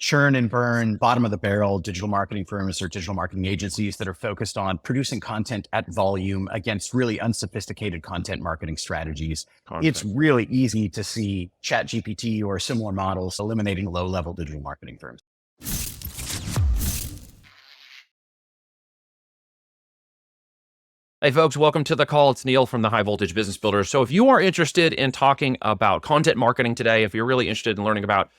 churn and burn, bottom of the barrel digital marketing firms or digital marketing agencies that are focused on producing content at volume against really unsophisticated content marketing strategies. It's really easy to see ChatGPT or similar models eliminating low-level digital marketing firms. Hey folks, welcome to the call. It's Neil from the High Voltage Business Builder. So if you are interested in talking about content marketing today, if you're really interested in learning about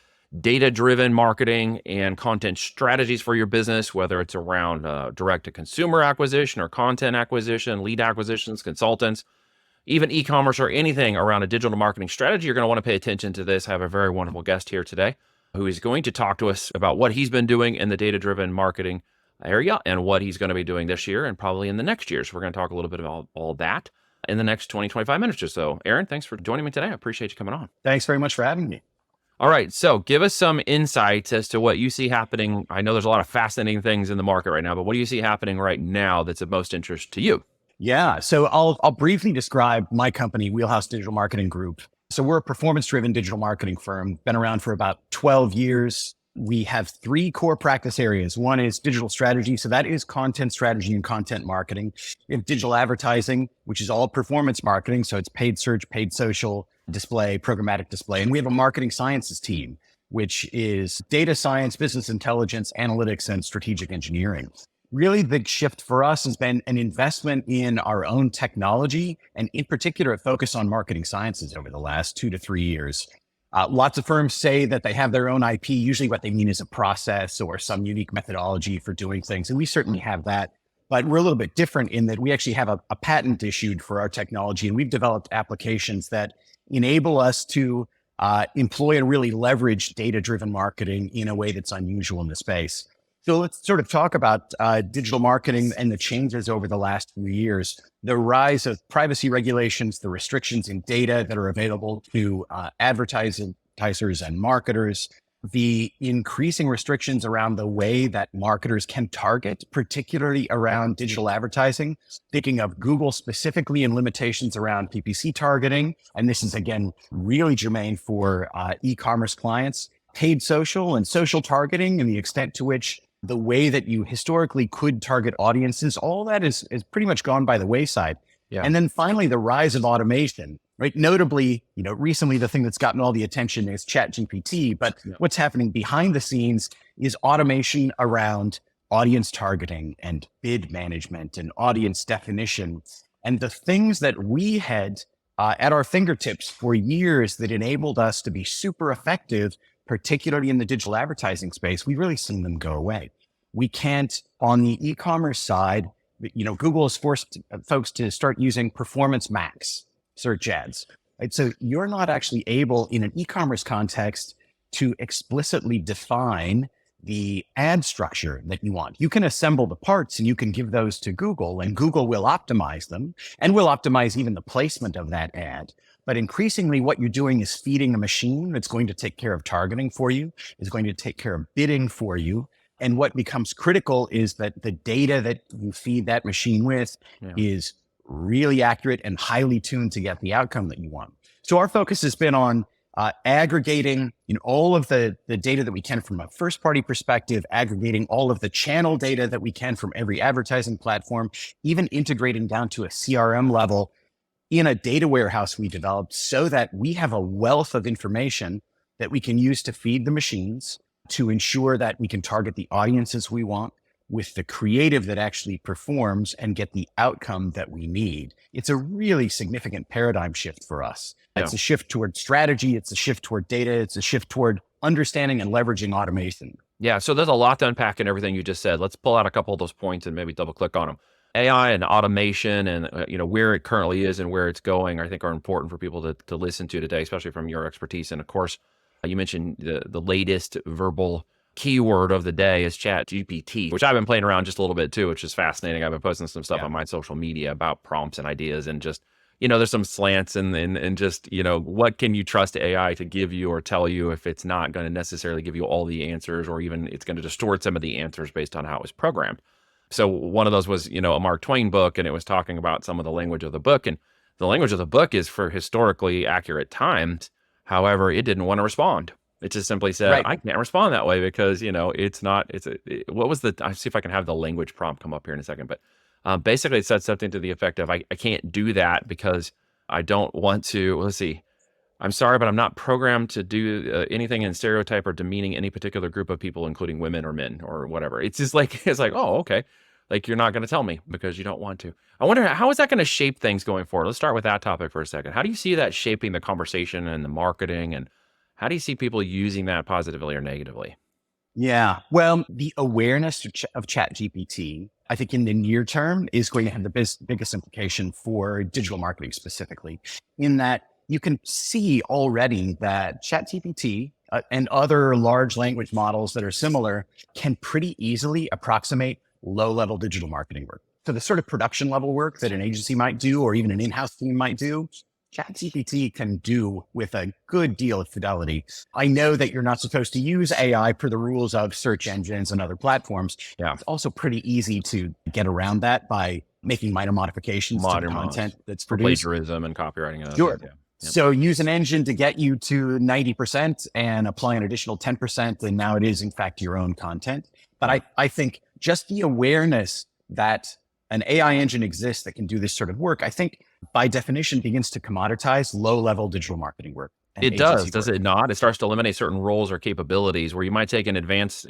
data-driven marketing and content strategies for your business, whether it's around direct-to-consumer acquisition or content acquisition, lead acquisitions, consultants, even e-commerce or anything around a digital marketing strategy, you're going to want to pay attention to this. I have a very wonderful guest here today who is going to talk to us about what he's been doing in the data-driven marketing area and what he's going to be doing this year and probably in the next year. So we're going to talk a little bit about all that in the next 20, 25 minutes or so. Aaron, thanks for joining me today. I appreciate you coming on. Thanks very much for having me. All right. So give us some insights as to what you see happening. I know there's a lot of fascinating things in the market right now, but what do you see happening right now that's of most interest to you? Yeah. So I'll briefly describe my company, Wheelhouse Digital Marketing Group. So we're a performance-driven digital marketing firm, been around for about 12 years. We have three core practice areas. One is digital strategy. So that is content strategy and content marketing. We have digital advertising, which is all performance marketing. So it's paid search, paid social, display, programmatic display. And we have a marketing sciences team, which is data science, business intelligence, analytics, and strategic engineering. Really big shift for us has been an investment in our own technology, and in particular, a focus on marketing sciences over the last 2 to 3 years. Lots of firms say that they have their own IP. Usually what they mean is a process or some unique methodology for doing things. And we certainly have that, but we're a little bit different in that we actually have a patent issued for our technology. And we've developed applications that enable us to employ and really leverage data-driven marketing in a way that's unusual in the space. So let's sort of talk about digital marketing and the changes over the last few years. The rise of privacy regulations, the restrictions in data that are available to advertisers and marketers, the increasing restrictions around the way that marketers can target, particularly around digital advertising, thinking of Google specifically and limitations around PPC targeting. And this is, again, really germane for e-commerce clients, paid social and social targeting and the extent to which the way that you historically could target audiences, all that is pretty much gone by the wayside. Yeah. And then finally, the rise of automation, right? Notably, recently the thing that's gotten all the attention is ChatGPT, but what's happening behind the scenes is automation around audience targeting and bid management and audience definition. And the things that we had at our fingertips for years that enabled us to be super effective, particularly in the digital advertising space, we've really seen them go away. We can't, on the e-commerce side, Google has forced folks to start using performance max search ads. Right? So you're not actually able in an e-commerce context to explicitly define the ad structure that you want. You can assemble the parts and you can give those to Google, and Google will optimize them and will optimize even the placement of that ad. But increasingly what you're doing is feeding a machine that's going to take care of targeting for you, is going to take care of bidding for you. And what becomes critical is that the data that you feed that machine with is really accurate and highly tuned to get the outcome that you want. So our focus has been on aggregating all of the data that we can from a first party perspective, aggregating all of the channel data that we can from every advertising platform, even integrating down to a CRM level in a data warehouse we developed so that we have a wealth of information that we can use to feed the machines to ensure that we can target the audiences we want with the creative that actually performs and get the outcome that we need. It's a really significant paradigm shift for us. Yeah. It's a shift toward strategy. It's a shift toward data. It's a shift toward understanding and leveraging automation. Yeah. So there's a lot to unpack in everything you just said. Let's pull out a couple of those points and maybe double click on them. AI and automation and where it currently is and where it's going, I think are important for people to listen to today, especially from your expertise. And of course, you mentioned the latest verbal keyword of the day is ChatGPT, which I've been playing around just a little bit too, which is fascinating. I've been posting some stuff on my social media about prompts and ideas and just, there's some slants and just, what can you trust AI to give you or tell you if it's not going to necessarily give you all the answers, or even it's going to distort some of the answers based on how it was programmed. So one of those was, a Mark Twain book, and it was talking about some of the language of the book, and the language of the book is for historically accurate times. However, it didn't want to respond. It just simply said, Right. I can't respond that way because, it's not, what was I see if I can have the language prompt come up here in a second, but basically it said something to the effect of, I can't do that because I don't want to, let's see, I'm sorry, but I'm not programmed to do anything in stereotype or demeaning any particular group of people, including women or men or whatever. It's just like, it's like, oh, okay. Like you're not going to tell me because you don't want to. I wonder how is that going to shape things going forward? Let's start with that topic for a second. How do you see that shaping the conversation and the marketing, and how do you see people using that positively or negatively? Yeah. Well, the awareness of ChatGPT, I think in the near term is going to have the biggest implication for digital marketing specifically, in that you can see already that ChatGPT and other large language models that are similar can pretty easily approximate low-level digital marketing work. So the sort of production level work that an agency might do, or even an in-house team might do, ChatGPT can do with a good deal of fidelity. I know that you're not supposed to use AI per the rules of search engines and other platforms. Yeah. It's also pretty easy to get around that by making minor modifications to the content that's produced. Plagiarism and copywriting and other Sure. things. Yeah. Yep. So use an engine to get you to 90% and apply an additional 10%. And now it is, in fact, your own content. But I think just the awareness that an AI engine exists that can do this sort of work, I think by definition begins to commoditize low-level digital marketing work. It does it not? It starts to eliminate certain roles or capabilities where you might take an advanced,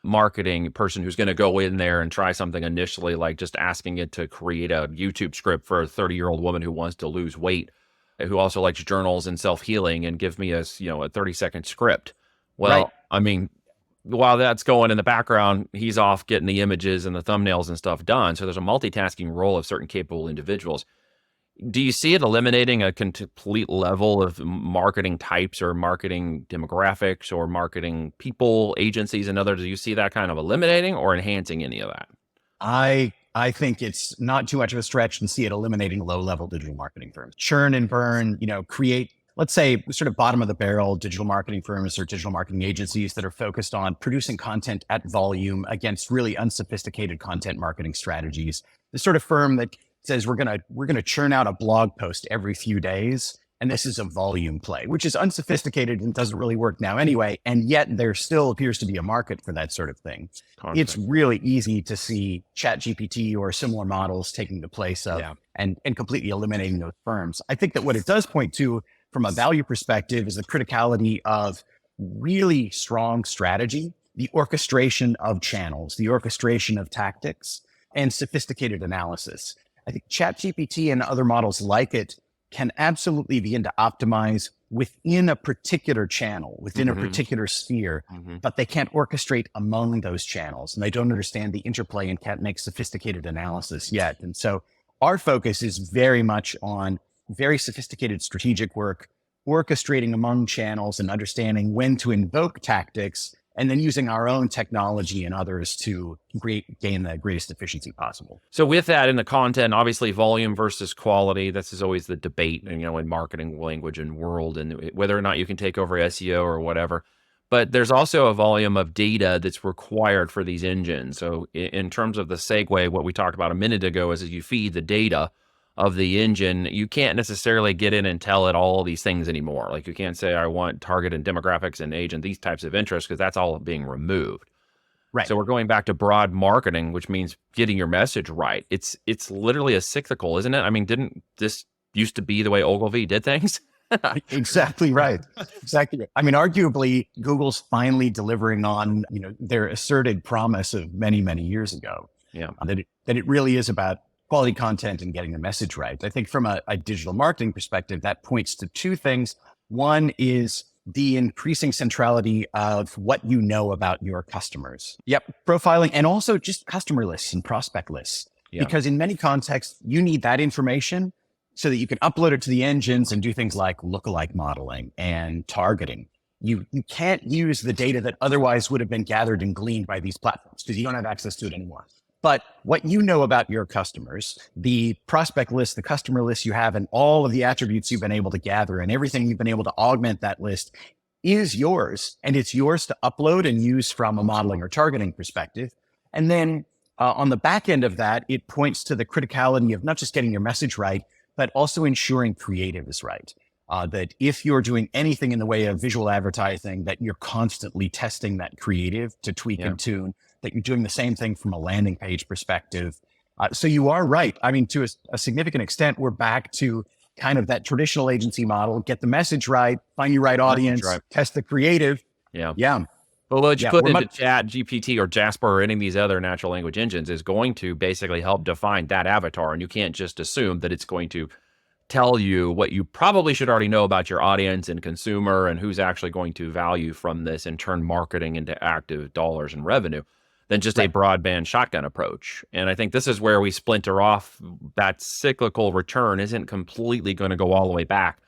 marketing person who's going to go in there and try something initially, like just asking it to create a YouTube script for a 30-year-old woman who wants to lose weight, who also likes journals and self-healing, and give me a 30-second script. Well, Right. I mean, while that's going in the background, he's off getting the images and the thumbnails and stuff done. So there's a multitasking role of certain capable individuals. Do you see it eliminating a complete level of marketing types or marketing demographics or marketing people, agencies, and others? Do you see that kind of eliminating or enhancing any of that? I think it's not too much of a stretch to see it eliminating low-level digital marketing firms. Churn and burn, create, let's say, sort of bottom of the barrel digital marketing firms or digital marketing agencies that are focused on producing content at volume against really unsophisticated content marketing strategies. The sort of firm that says we're gonna churn out a blog post every few days, and this is a volume play, which is unsophisticated and doesn't really work now anyway. And yet there still appears to be a market for that sort of thing. It's really easy to see ChatGPT or similar models taking the place of and completely eliminating those firms. I think that what it does point to from a value perspective is the criticality of really strong strategy, the orchestration of channels, the orchestration of tactics, and sophisticated analysis. I think ChatGPT and other models like it can absolutely begin to optimize within a particular channel, within a particular sphere, but they can't orchestrate among those channels. And they don't understand the interplay and can't make sophisticated analysis yet. And so our focus is very much on very sophisticated strategic work, orchestrating among channels and understanding when to invoke tactics, and then using our own technology and others to gain the greatest efficiency possible. So with that in the content, obviously volume versus quality, this is always the debate, in marketing language and world, and whether or not you can take over SEO or whatever. But there's also a volume of data that's required for these engines. So in terms of the segue, what we talked about a minute ago is as you feed the data of the engine, you can't necessarily get in and tell it all these things anymore. Like you can't say, I want target and demographics and age and these types of interests, because that's all being removed. Right. So we're going back to broad marketing, which means getting your message right. It's literally a cyclical, isn't it? I mean, didn't this used to be the way Ogilvy did things? Exactly right. Exactly right. I mean, arguably, Google's finally delivering on their asserted promise of many, many years ago. Yeah. That it really is about quality content and getting the message right. I think from a digital marketing perspective, that points to two things. One is the increasing centrality of what you know about your customers. Yep. Profiling, and also just customer lists and prospect lists. Yeah. Because in many contexts, you need that information so that you can upload it to the engines and do things like lookalike modeling and targeting. You can't use the data that otherwise would have been gathered and gleaned by these platforms because you don't have access to it anymore. But what you know about your customers, the prospect list, the customer list you have, and all of the attributes you've been able to gather and everything you've been able to augment that list is yours. And it's yours to upload and use from a modeling or targeting perspective. And then on the back end of that, it points to the criticality of not just getting your message right, but also ensuring creative is right. that if you're doing anything in the way of visual advertising, that you're constantly testing that creative to tweak Yeah. and tune, that you're doing the same thing from a landing page perspective. So you are right. I mean, to a significant extent, we're back to kind of that traditional agency model: get the message right, find your right Message audience, right. test the creative. Yeah. Yeah. But what you Yeah. put We're into much, Chat GPT or Jasper or any of these other natural language engines is going to basically help define that avatar. And you can't just assume that it's going to tell you what you probably should already know about your audience and consumer and who's actually going to value from this and turn marketing into active dollars and revenue than just a right. broadband shotgun approach. And I think this is where we splinter off. That cyclical return isn't completely going to go all the way back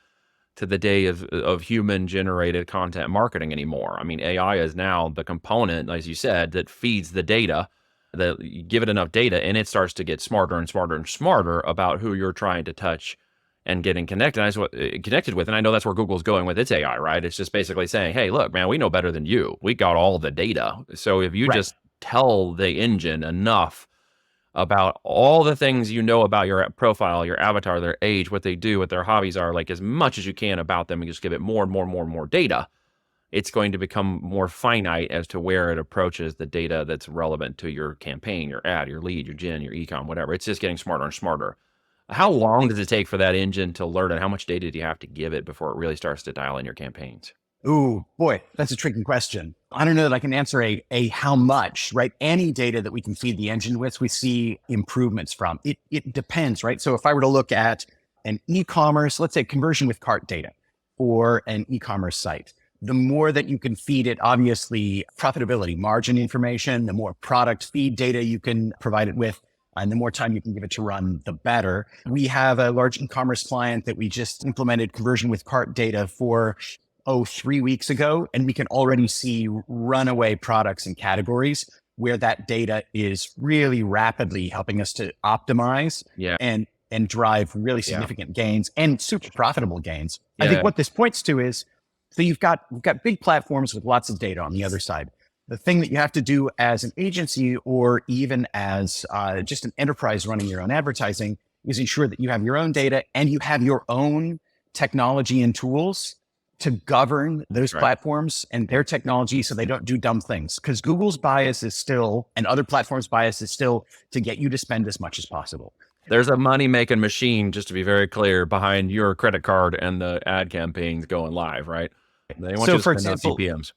to the day of human generated content marketing anymore. I mean, AI is now the component, as you said, that feeds the data, that you give it enough data and it starts to get smarter and smarter and smarter about who you're trying to touch and getting connected. And that's what connected with. And I know that's where Google's going with its AI, right? It's just basically saying, hey, look, man, we know better than you. We got all the data. So if you Right. just tell the engine enough about all the things you know about your profile, your avatar, their age, what they do, what their hobbies are, like as much as you can about them, and just give it more and more and more and more data, it's going to become more finite as to where it approaches the data that's relevant to your campaign, your ad, your lead, your gen, your ecom, whatever. It's just getting smarter and smarter. How long does it take for that engine to learn, and how much data do you have to give it before it really starts to dial in your campaigns? Ooh, boy, that's a tricky question. I don't know that I can answer a how much, right? Any data that we can feed the engine with, we see improvements from. It depends, right? So if I were to look at an e-commerce, let's say conversion with cart data for an e-commerce site, the more that you can feed it, obviously profitability, margin information, the more product feed data you can provide it with, and the more time you can give it to run, the better. We have a large e-commerce client that we just implemented conversion with cart data for 3 weeks ago, and we can already see runaway products and categories where that data is really rapidly helping us to optimize Yeah. and drive really Yeah. significant gains and super profitable gains. I Yeah. think what this points to is, so we've got big platforms with lots of data on the other side. The thing that you have to do as an agency or even as just an enterprise running your own advertising is ensure that you have your own data and you have your own technology and tools to govern those Right. platforms and their technology so they don't do dumb things. Because Google's bias is still, and other platforms' bias is still, to get you to spend as much as possible. There's a money-making machine, just to be very clear, behind your credit card and the ad campaigns going live, right? They want So you to for spend those example, CPMs.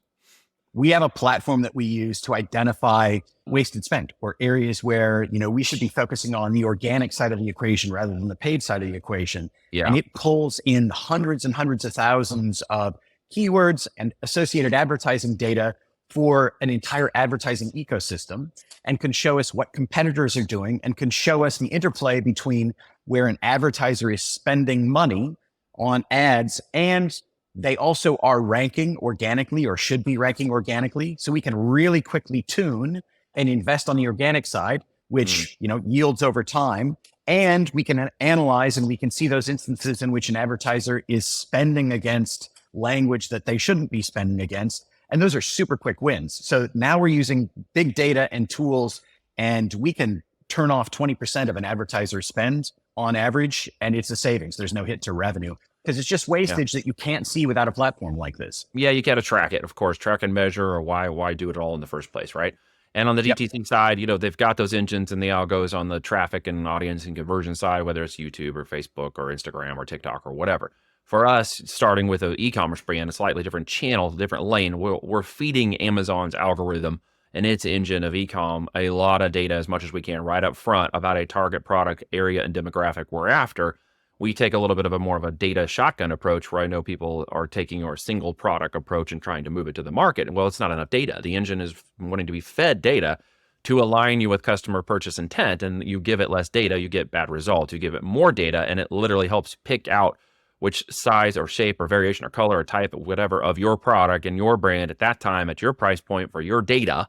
we have a platform that we use to identify wasted spend or areas where, we should be focusing on the organic side of the equation rather than the paid side of the equation. Yeah. And it pulls in hundreds and hundreds of thousands of keywords and associated advertising data for an entire advertising ecosystem, and can show us what competitors are doing and can show us the interplay between where an advertiser is spending money on ads and they also are ranking organically or should be ranking organically. So we can really quickly tune and invest on the organic side, which, yields over time. And we can analyze and we can see those instances in which an advertiser is spending against language that they shouldn't be spending against. And those are super quick wins. So now we're using big data and tools, and we can turn off 20% of an advertiser's spend on average, and it's a savings. There's no hit to revenue because it's just wastage that you can't see without a platform like this. Yeah, you got to track it, of course, track and measure, or why do it all in the first place, right? And on the DTC side, they've got those engines and the algos on the traffic and audience and conversion side, whether it's YouTube or Facebook or Instagram or TikTok or whatever. For us, starting with an e-commerce brand, a slightly different channel, different lane, we're feeding Amazon's algorithm and its engine of e-com a lot of data as much as we can right up front about a target product area and demographic we're after. We take a little bit of a more of a data shotgun approach where I know people are taking our single product approach and trying to move it to the market. Well, it's not enough data. The engine is wanting to be fed data to align you with customer purchase intent, and you give it less data, you get bad results. You give it more data, and it literally helps pick out which size or shape or variation or color or type or whatever of your product and your brand at that time at your price point for your data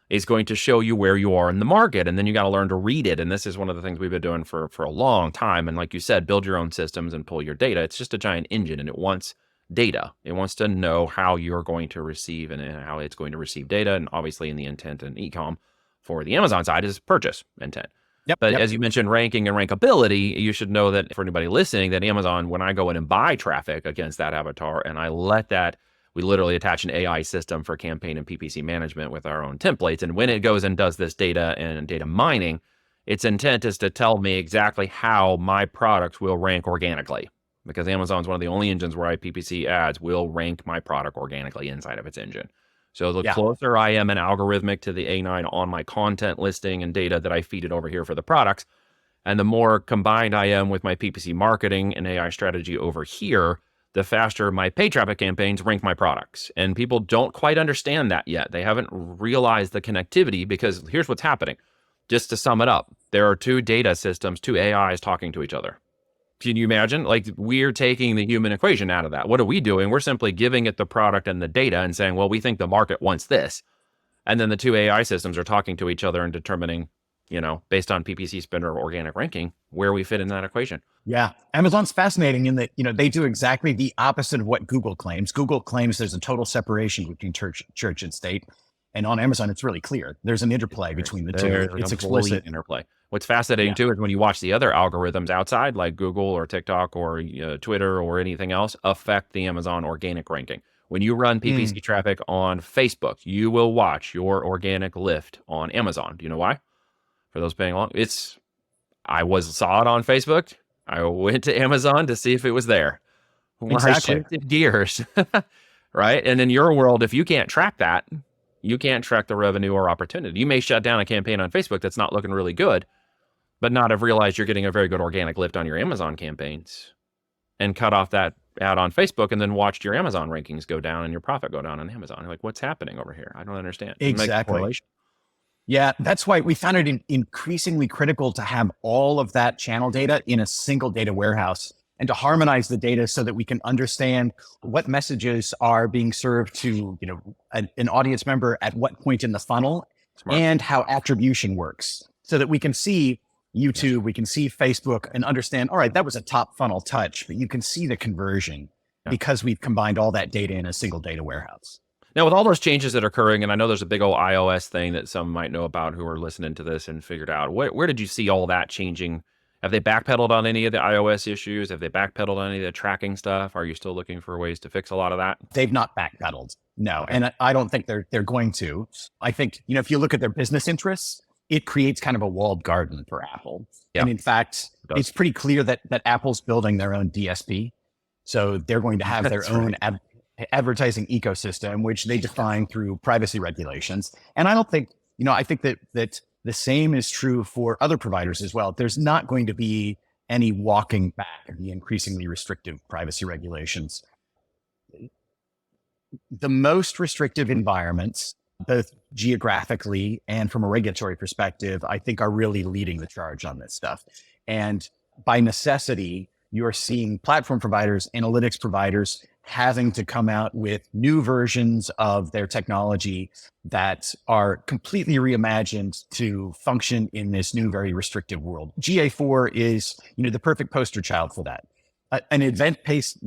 is going to show you where you are in the market. And then you got to learn to read it. And this is one of the things we've been doing for a long time. And like you said, build your own systems and pull your data. It's just a giant engine, and it wants data. It wants to know how you're going to receive and how it's going to receive data. And obviously in the intent and e-com for the Amazon side is purchase intent. Yep. But Yep. as you mentioned, ranking and rankability, you should know that for anybody listening, that Amazon, when I go in and buy traffic against that avatar and I let that, we literally attach an AI system for campaign and PPC management with our own templates. And when it goes and does this data and data mining, its intent is to tell me exactly how my product will rank organically, because Amazon's one of the only engines where PPC ads will rank my product organically inside of its engine. So the Yeah. closer I am and algorithmic to the A9 on my content listing and data that I feed it over here for the products, and the more combined I am with my PPC marketing and AI strategy over here, the faster my paid traffic campaigns rank my products. And people don't quite understand that yet. They haven't realized the connectivity, because here's what's happening. Just to sum it up, there are two data systems, two AIs talking to each other. Can you imagine? Like, we're taking the human equation out of that. What are we doing? We're simply giving it the product and the data and saying, well, we think the market wants this. And then the two AI systems are talking to each other and determining, based on PPC spend or organic ranking, where we fit in that equation. Yeah. Amazon's fascinating in that, they do exactly the opposite of what Google claims. Google claims there's a total separation between church and state. And on Amazon, it's really clear. There's an interplay between the two. It's explicit. Interplay. What's fascinating too is when you watch the other algorithms outside, like Google or TikTok or Twitter or anything else, affect the Amazon organic ranking. When you run PPC traffic on Facebook, you will watch your organic lift on Amazon. Do you know why? For those paying along, I saw it on Facebook. I went to Amazon to see if it was there. Exactly. I shifted gears, right? And in your world, if you can't track that, you can't track the revenue or opportunity. You may shut down a campaign on Facebook that's not looking really good, but not have realized you're getting a very good organic lift on your Amazon campaigns, and cut off that ad on Facebook and then watched your Amazon rankings go down and your profit go down on Amazon. You're like, what's happening over here? I don't understand. Exactly. Yeah, that's why we found it increasingly critical to have all of that channel data in a single data warehouse, and to harmonize the data so that we can understand what messages are being served to, an audience member at what point in the funnel. Smart. And how attribution works, so that we can see YouTube, we can see Facebook, and understand, all right, that was a top funnel touch, but you can see the conversion because we've combined all that data in a single data warehouse. Now, with all those changes that are occurring, and I know there's a big old iOS thing that some might know about who are listening to this and figured out, where did you see all that changing? Have they backpedaled on any of the iOS issues? Have they backpedaled on any of the tracking stuff? Are you still looking for ways to fix a lot of that? They've not backpedaled, no. Okay. And I don't think they're going to. I think, if you look at their business interests, it creates kind of a walled garden for Apple. Yeah. And in fact, it's pretty clear that Apple's building their own DSP. So they're going to have their own advertising ecosystem, which they define through privacy regulations. And I don't think, I think that the same is true for other providers as well. There's not going to be any walking back of the increasingly restrictive privacy regulations. The most restrictive environments, both geographically and from a regulatory perspective, I think are really leading the charge on this stuff. And by necessity, you're seeing platform providers, analytics providers having to come out with new versions of their technology that are completely reimagined to function in this new, very restrictive world. GA4 is, the perfect poster child for that. An event-based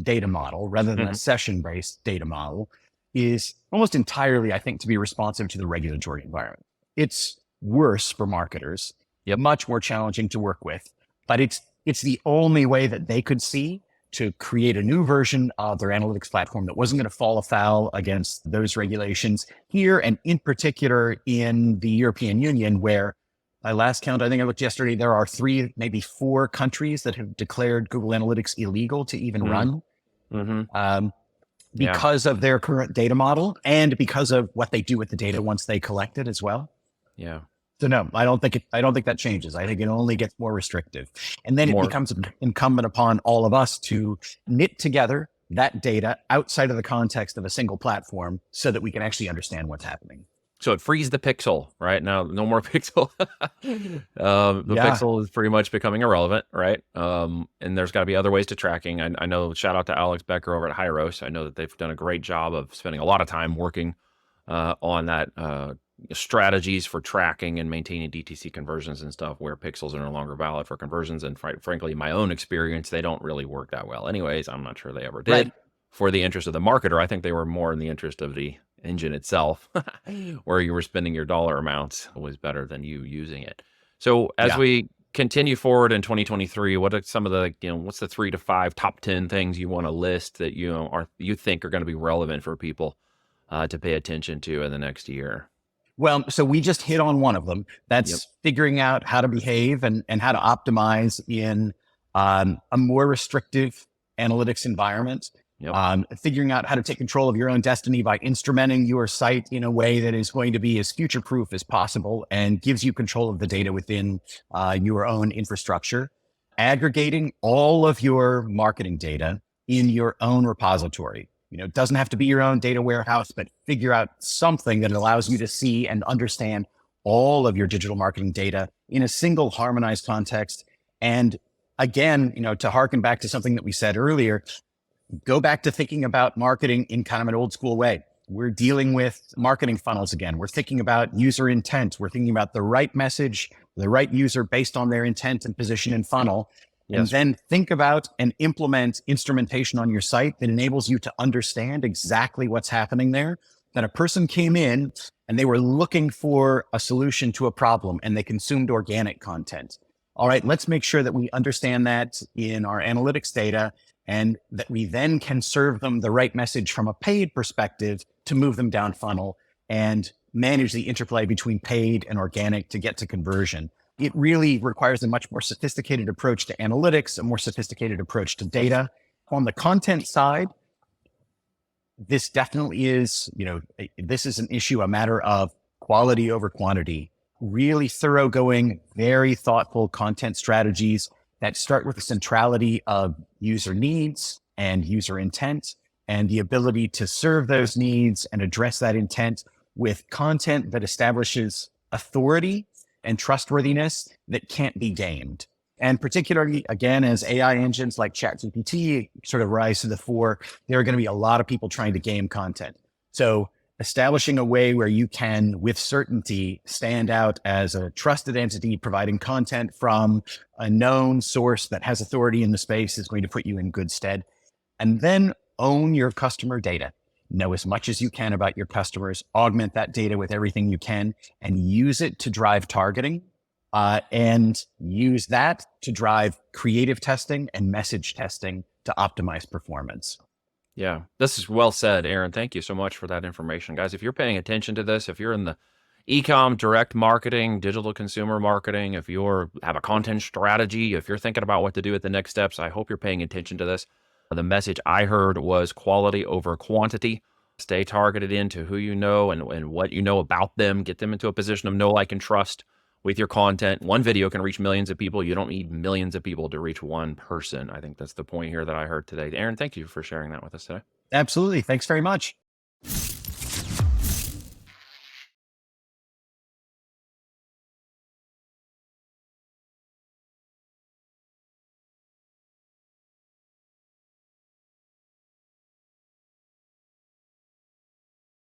data model rather than a session-based data model is almost entirely, I think, to be responsive to the regulatory environment. It's worse for marketers, much more challenging to work with, but it's the only way that they could see to create a new version of their analytics platform that wasn't going to fall afoul against those regulations here, and in particular in the European Union, where by last count, I think I looked yesterday, there are 3, maybe 4 countries that have declared Google Analytics illegal to even run because of their current data model and because of what they do with the data once they collect it as well. Yeah. So no, I don't think that changes. I think it only gets more restrictive. And then it becomes incumbent upon all of us to knit together that data outside of the context of a single platform so that we can actually understand what's happening. So it frees the pixel, right? Now, no more pixel. Pixel is pretty much becoming irrelevant, right? And there's got to be other ways to tracking. I know, shout out to Alex Becker over at Hyros. I know that they've done a great job of spending a lot of time working on that strategies for tracking and maintaining DTC conversions and stuff where pixels are no longer valid for conversions. And frankly, in my own experience, they don't really work that well anyways. I'm not sure they ever did. For the interest of the marketer, I think they were more in the interest of the engine itself, where you were spending your dollar amounts was better than you using it. So as Yeah. we continue forward in 2023, what are some of the, what's the 3 to 5 top 10 things you want to list that you think are going to be relevant for people to pay attention to in the next year? Well, so we just hit on one of them. Yep. That's figuring out how to behave and how to optimize in a more restrictive analytics environment. Yep. Figuring out how to take control of your own destiny by instrumenting your site in a way that is going to be as future-proof as possible and gives you control of the data within your own infrastructure. Aggregating all of your marketing data in your own repository. It doesn't have to be your own data warehouse, but figure out something that allows you to see and understand all of your digital marketing data in a single harmonized context. And again, to harken back to something that we said earlier, go back to thinking about marketing in kind of an old school way. We're dealing with marketing funnels again. We're thinking about user intent. We're thinking about the right message, the right user based on their intent and position in funnel. And then think about and implement instrumentation on your site that enables you to understand exactly what's happening there. That a person came in and they were looking for a solution to a problem and they consumed organic content. All right, let's make sure that we understand that in our analytics data and that we then can serve them the right message from a paid perspective to move them down funnel and manage the interplay between paid and organic to get to conversion. It really requires a much more sophisticated approach to analytics, a more sophisticated approach to data. On the content side, this definitely is, this is an issue, a matter of quality over quantity, really thoroughgoing, very thoughtful content strategies that start with the centrality of user needs and user intent and the ability to serve those needs and address that intent with content that establishes authority and trustworthiness that can't be gamed. And particularly, again, as AI engines like ChatGPT sort of rise to the fore, there are going to be a lot of people trying to game content. So establishing a way where you can, with certainty, stand out as a trusted entity providing content from a known source that has authority in the space is going to put you in good stead. And then own your customer data. Know as much as you can about your customers, augment that data with everything you can, and use it to drive targeting, and use that to drive creative testing and message testing to optimize performance. Yeah, this is well said, Aaron. Thank you so much for that information. Guys, if you're paying attention to this, if you're in the e-com, direct marketing, digital consumer marketing, if you have a content strategy, if you're thinking about what to do at the next steps, I hope you're paying attention to this. The message I heard was quality over quantity. Stay targeted into who you know and what you know about them. Get them into a position of know, like, and trust with your content. One video can reach millions of people. You don't need millions of people to reach one person. I think that's the point here that I heard today. Aaron, thank you for sharing that with us today. Absolutely. Thanks very much.